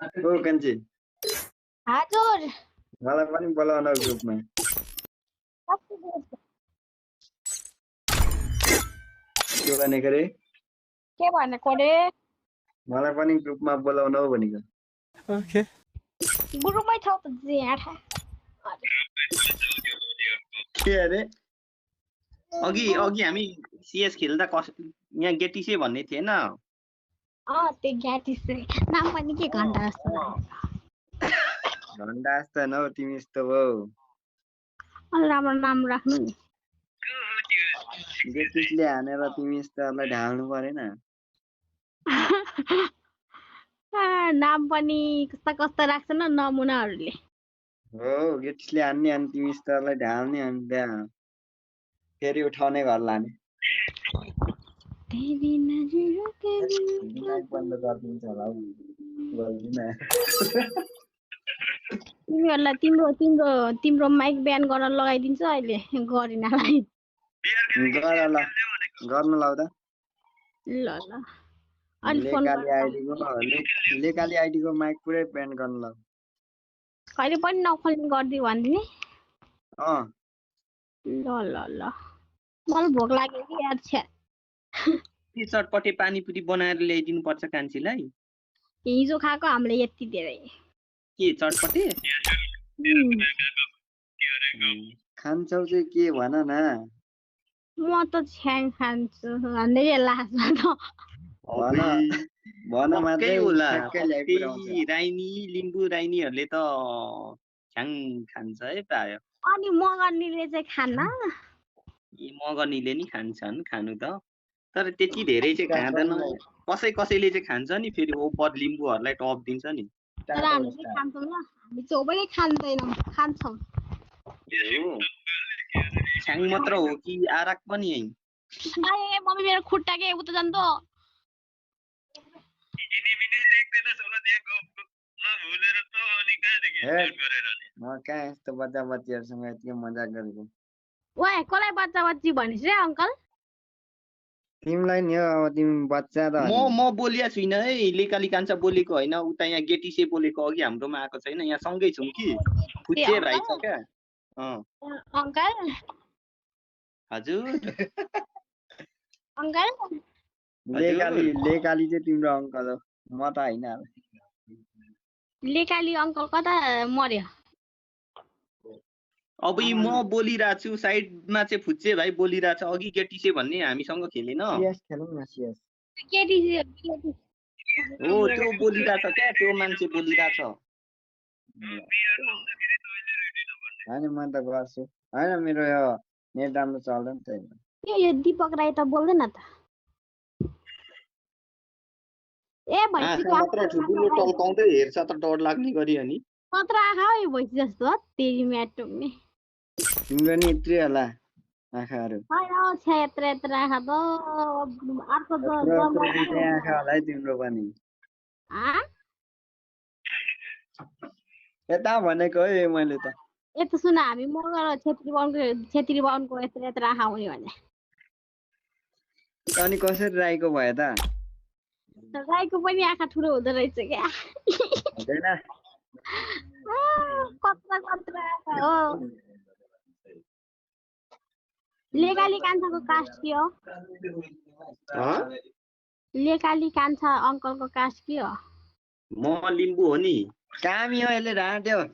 ओ कन्छे हजुर मलाई पनि बोलाउन ग्रुपमा के भनेको रे के भनेको रे मलाई पनि ग्रुपमा बोलाउन हो भनेको ओके ग्रुपमै छौ त ज्याठा के अरे अघि हामी सीएस खेल्दा यहाँ गेटिसे भन्ने थिएन त्यो ग्याटिस नाम पनि के घण्टा जस्तो घण्टा जस्तो न हौ तिमी यस्तो हो राम्रो नाम राख्नु नि गेटिसले हानेर तिमी यस्तोलाई ढाल्नु परेन नाम पनि कस्ता कस्ता राख्छ न नमुनाहरूले हो गेटिसले हान्ने अनि तिमी यस्तोलाई ढाल्ने अनि त्यहाँ फेरि उठाउने घर लाने दिमाग बन्द गरिदिन्छ होला हौ गर्दिन तिमीहरूलाई तिम्रो माइक बिहान गर्न लगाइदिन्छ अहिले गरिनालाई गर ल गर्नु लाउँदा ल अनि फोन लेकाली आइडीको माइक पुरै ब्यान गर्नु लाउ कहिले पनि नखोल्ने गरिदियो भनिदिने ल मलाई भोक लाग्यो कि यार छ्या ती चटपटे पानीपुरी बनाएर ल्याइदिनु पर्छ कान्छीलाई हिजो खाएको हामीले यति धेरै के चटपटे खान्छौ चाहिँ के भन न म त छ्याङ खान्छु भन्दै लास्टमा त भन मात्रै होला ठ्याक्कै ल्याइपुर्याउँछ राइनी लिम्बू राइनीहरूले त छ्याङ खान्छ है प्राय अनि मगर्नीले चाहिँ खान्न मगर्नीले नि खान्छन् खानु त तर त्यति धेरै चाहिँ खाँदैन कसैले चाहिँ खान्छ नि फेरि ओपर लिम्बूहरूलाई टप दिन्छ नि तर हामी चाहिँ खान्छौँ ल हामी चौबैले खाँदैनौँ खान्छौँ छ्याङ मात्र हो कि आराक पनि है मम्मी मेरो खुट्टा के उता जान्छ म कहाँ यस्तो बच्चा बच्चीहरूसँग यतिकै मजाक गरेको वाइ कसलाई बच्चा बच्ची भनिस् रे अङ्कल तिमीलाई नि हो अब तिमी बच्चा त म बोलिया छुइनँ है लेकाली कान्छा बोलेको होइन उता यहाँ गेटिसे बोलेको अघि हाम्रोमा आएको छैन यहाँ सँगै छौँ कि फुच्चे भाइ छ क्या अङ्कल हजुर अङ्कल लेकाली चाहिँ तिम्रो अङ्कल हो म त होइन लेकाली अङ्कल कता मर्यो अब यी म बोलिरहेको छु साइडमा चाहिँ फुच्चे भाइ बोलिरहेछ अघि गेटिसे भन्ने हामीसँग खेलेन हो त्यो बोलिरहेछ क्या त्यो मान्छे बोलिरहेछ होइन म त गर्छु होइन मेरो यो नेट राम्रो चल्दैन त यो दिपक राई त बोल्दैन त ए मात्र ठुलो टल्काउँदै हेर्छ त डर लाग्ने गरी अनि मात्र आँखा हो यो भैँसी जस्तो तेरी म्याटुङ्ने तिम्रो नि यत्रै होला आँखाहरू यत्र आँखा त अर्को आँखा होला है तिम्रो पनि यता भनेको है मैले त यता सुन हामी मगर छेत्री बाहुनको यत्र आँखा हुने भने अनि कसरी राईको भयो त राईको पनि आँखा ठुलो हुँदो रहेछ क्या कत्रा आँखा हो लेकाली कान्छाको कास्ट के हो लेकाली कान्छा अङ्कलको कास्ट के हो म लिम्बू हो नि कामी हो यसले ढाँट्यो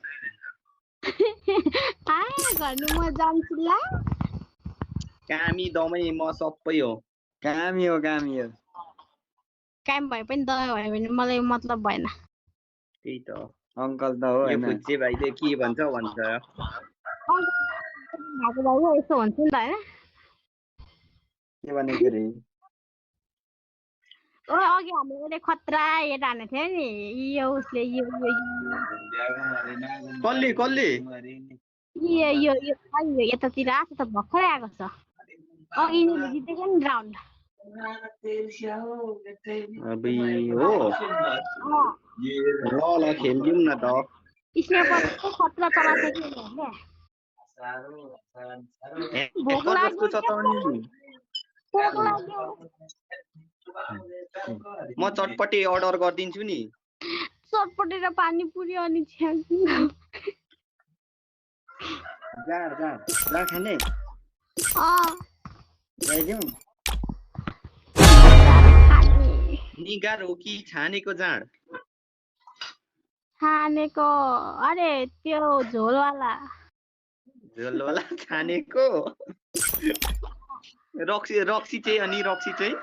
गर्नु म जान्छु ल कामी दमै म सबै हो कामी हो काम भए पनि दबाई भयो भने मलाई मतलब भएन त्यही त अङ्कल त हो यो फुच्चे भाइले के भन्छ यस्तो भन्छ नि त होइन के भनेको रे अघि हामीले खतरा हेर हानेको थियो नि यो उसले कसले यो यतातिर आएको त भर्खरै आएको छ अघि जितेको नि राउन्ड अबे हो ल खेल्दिउँ न त स्नेपर खतरा चलाएको थियो कि भोक लाग्यो म चटपटे अर्डर गरिदिन्छु नि चटपटेर पानीपुरी अनि छ्याङ जाँड खाने ल्याइदिउँ निगार हो कि छानेको जाँड? छानेको अरे त्यो झोलवाला झोलवाला छानेको। रक्सी चाहिँ अनि रक्सी चाहिँ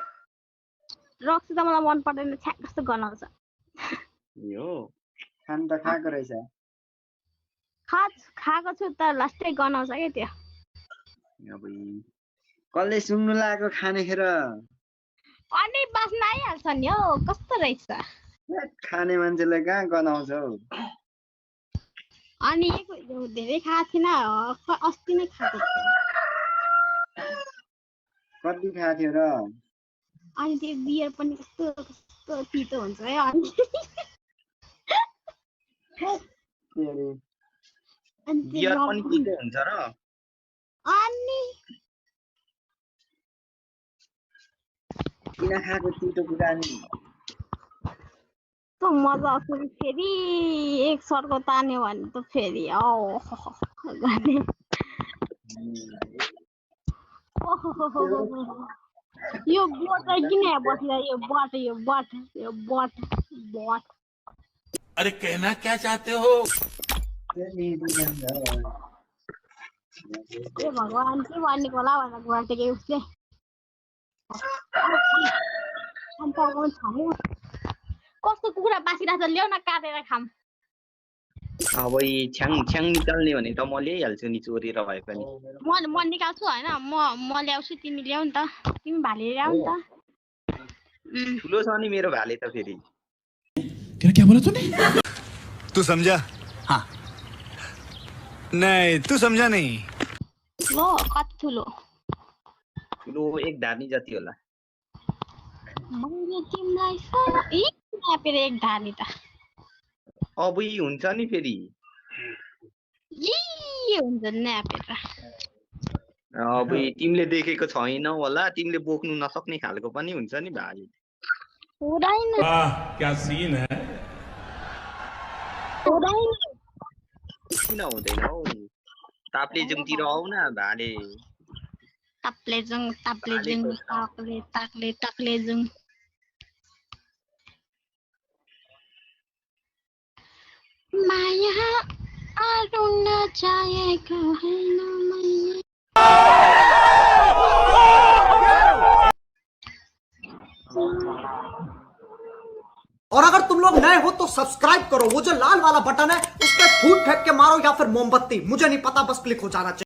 रक्सी त मलाई मन पर्दैन छ्याक कस्तो गनाउँछ यो खानु त खाएको रहेछ खाएको छु तर लास्टै गनाउँछ क्या त्यो अब कसले सुँग्नु लागेको खानेखेर अनि बास्ना आइहाल्छ नि हौ कस्तो रहेछ खाने मान्छेलाई कहाँ गनाउँछ हौ अनि धेरै खाएको थिएन अस्ति नै खाएको थिएँ कति खाएको थियो र अनि त्यो बियर पनि कस्तो कस्तो तितो हुन्छ है अनि बियर पनि पिएको हुन्छ र अनि किन खाएको तितो कुरा नि त मजा आउँछ फेरि एक सर्को तान्यो भने त फेरि गर्ने यो बोट चाहिँ किन यहाँ बसेर यो बट अरे कहना क्या चाहते हो ए भगवान् के भनेको होला भनेर घटेको उसले अन्त कस्तो कुखुरा बासिरहेको छ ल्याउ न काटेर खाम अब छ्याङ निकाल्ने भने त म ल्याइहाल्छु नि चोरेर भए पनि म निकाल्छु होइन म ल्याउँछु तिमी ल्याउ नि त तिमी भाले ल्याउ नि त ठुलो छ नि मेरो भाले त फेरि क्या बोला तूने तू समझा हाँ नहीं तू समझा नहीं लो कति ठुलो ठुलो एक धार्नी जति होला मैले तिमीलाई नापेर एक धार्नी त अब हुन्छ नि फेरि हुन्छ नापेर अब तिमीले देखेको छैनौ होला तिमीले बोक्नु नसक्ने खालको पनि हुन्छ नि भाले हुँदैन क्या सीन है किन हुँदैन हौ ताप्लेजुङतिर आऊ न भाले ताप्लेजुङ ताक्लेजुङ माया आरुन चाहेको हैन मैले और अगर तुम लोग नए हो तो सब्सक्राइब करो वो जो लाल वाला बटन है उस पर फूट फेंक के मारो या फिर मोमबत्ती मुझे नहीं पता बस क्लिक हो जाना चाहिए।